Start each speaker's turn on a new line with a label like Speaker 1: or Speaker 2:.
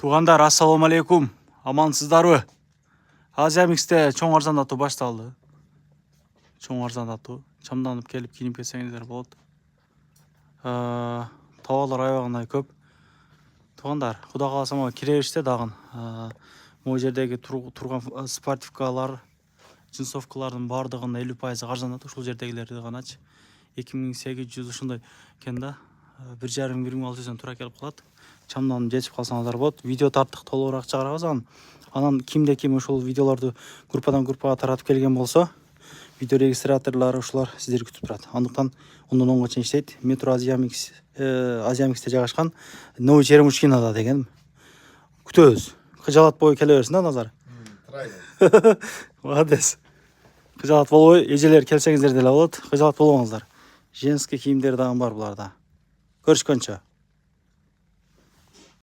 Speaker 1: Туғандар, ассаламу алейкум. Амансыздарбы? Азия Миксте чоң арзандатуу башталды. Чоң арзандатуу. Чамданып келип кийинип кетсеңиздер болот. Товарлар аябагындай көп. Туғандар, Куда кааласа мага кире бериште дагы. Могу жердеги турган спортивкалар, джинсовкалардын бардыгын 50% арзандатуу. Ушул жердегилерди ганачы 2800 ушундай экен да. 1,5-1,600 туура келип калат. Чамдан жетип калсаңыздар болот. Видео тарттык толугураак чыгарабыз анан кимде ким ушул видеолорду группадан группага таратып келген болсо, видео регистраторлары ушулар сиздерди күтүп турат. Андыктан 10-га чейин иштейт. Метро Азия Миксте жайгашкан Новый Черемушкинада деген. Күтөбүз. Кыжалат бою келе берсин да, Назар. Молодец. Кыжалат болбой, эжелер келсеңиздер деле болот. Кыжалат болбоңуздар. Женский кийимдер дагы бар буларда. Көрүшкөнчө.